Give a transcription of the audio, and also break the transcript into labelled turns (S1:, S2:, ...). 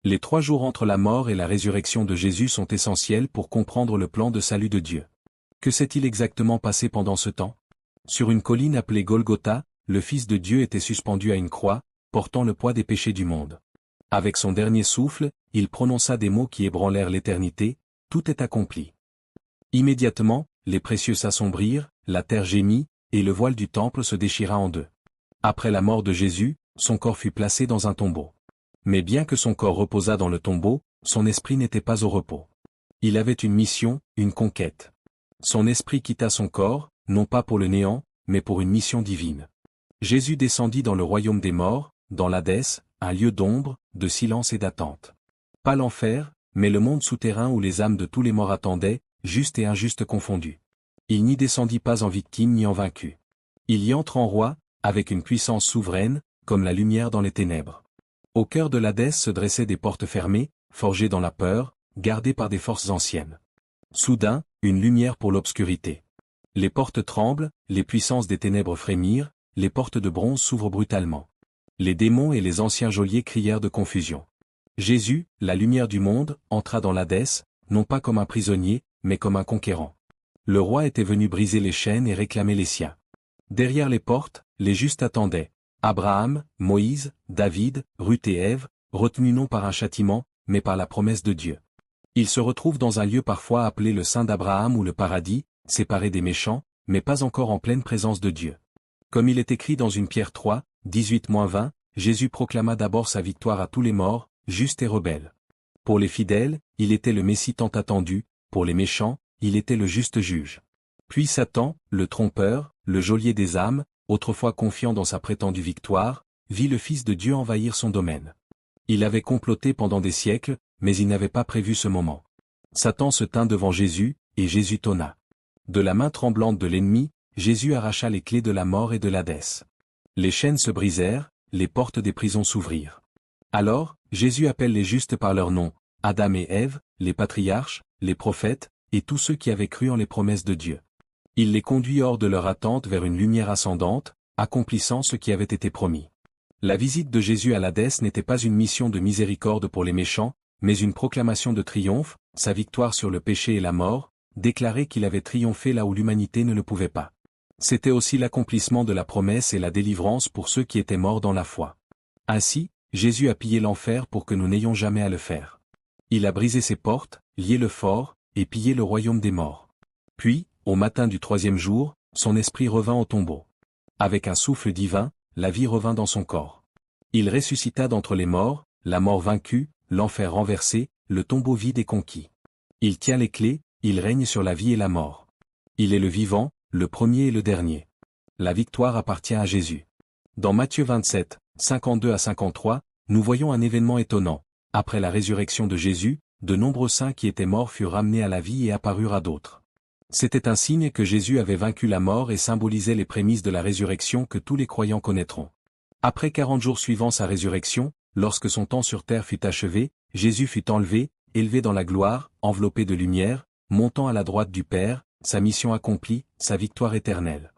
S1: Les 3 jours entre la mort et la résurrection de Jésus sont essentiels pour comprendre le plan de salut de Dieu. Que s'est-il exactement passé pendant ce temps? Sur une colline appelée Golgotha, le Fils de Dieu était suspendu à une croix, portant le poids des péchés du monde. Avec son dernier souffle, il prononça des mots qui ébranlèrent l'éternité, « Tout est accompli ». Immédiatement, les précieux s'assombrirent, la terre gémit, et le voile du temple se déchira en deux. Après la mort de Jésus, son corps fut placé dans un tombeau. Mais bien que son corps reposât dans le tombeau, son esprit n'était pas au repos. Il avait une mission, une conquête. Son esprit quitta son corps, non pas pour le néant, mais pour une mission divine. Jésus descendit dans le royaume des morts, dans l'Hadès, un lieu d'ombre, de silence et d'attente. Pas l'enfer, mais le monde souterrain où les âmes de tous les morts attendaient, justes et injustes confondus. Il n'y descendit pas en victime ni en vaincu. Il y entre en roi, avec une puissance souveraine, comme la lumière dans les ténèbres. Au cœur de l'Hadès se dressaient des portes fermées, forgées dans la peur, gardées par des forces anciennes. Soudain, une lumière pour l'obscurité. Les portes tremblent, les puissances des ténèbres frémirent, les portes de bronze s'ouvrent brutalement. Les démons et les anciens geôliers crièrent de confusion. Jésus, la lumière du monde, entra dans l'Hadès, non pas comme un prisonnier, mais comme un conquérant. Le roi était venu briser les chaînes et réclamer les siens. Derrière les portes, les justes attendaient. Abraham, Moïse, David, Ruth et Ève, retenus non par un châtiment, mais par la promesse de Dieu. Ils se retrouvent dans un lieu parfois appelé le sein d'Abraham ou le paradis, séparés des méchants, mais pas encore en pleine présence de Dieu. Comme il est écrit dans une Pierre 3, 18-20, Jésus proclama d'abord sa victoire à tous les morts, justes et rebelles. Pour les fidèles, il était le Messie tant attendu, pour les méchants, il était le juste juge. Puis Satan, le trompeur, le geôlier des âmes, autrefois confiant dans sa prétendue victoire, vit le Fils de Dieu envahir son domaine. Il avait comploté pendant des siècles, mais il n'avait pas prévu ce moment. Satan se tint devant Jésus, et Jésus tonna. De la main tremblante de l'ennemi, Jésus arracha les clés de la mort et de l'Hadès. Les chaînes se brisèrent, les portes des prisons s'ouvrirent. Alors, Jésus appelle les justes par leur nom, Adam et Ève, les patriarches, les prophètes, et tous ceux qui avaient cru en les promesses de Dieu. Il les conduit hors de leur attente vers une lumière ascendante, accomplissant ce qui avait été promis. La visite de Jésus à l'Hadès n'était pas une mission de miséricorde pour les méchants, mais une proclamation de triomphe, sa victoire sur le péché et la mort, déclarer qu'il avait triomphé là où l'humanité ne le pouvait pas. C'était aussi l'accomplissement de la promesse et la délivrance pour ceux qui étaient morts dans la foi. Ainsi, Jésus a pillé l'enfer pour que nous n'ayons jamais à le faire. Il a brisé ses portes, lié le fort, et pillé le royaume des morts. Puis, au matin du 3e jour, son esprit revint au tombeau. Avec un souffle divin, la vie revint dans son corps. Il ressuscita d'entre les morts, la mort vaincue, l'enfer renversé, le tombeau vide et conquis. Il tient les clés, il règne sur la vie et la mort. Il est le vivant, le premier et le dernier. La victoire appartient à Jésus. Dans Matthieu 27, 52-53, nous voyons un événement étonnant. Après la résurrection de Jésus, de nombreux saints qui étaient morts furent ramenés à la vie et apparurent à d'autres. C'était un signe que Jésus avait vaincu la mort et symbolisait les prémices de la résurrection que tous les croyants connaîtront. Après 40 jours suivant sa résurrection, lorsque son temps sur terre fut achevé, Jésus fut enlevé, élevé dans la gloire, enveloppé de lumière, montant à la droite du Père, sa mission accomplie, sa victoire éternelle.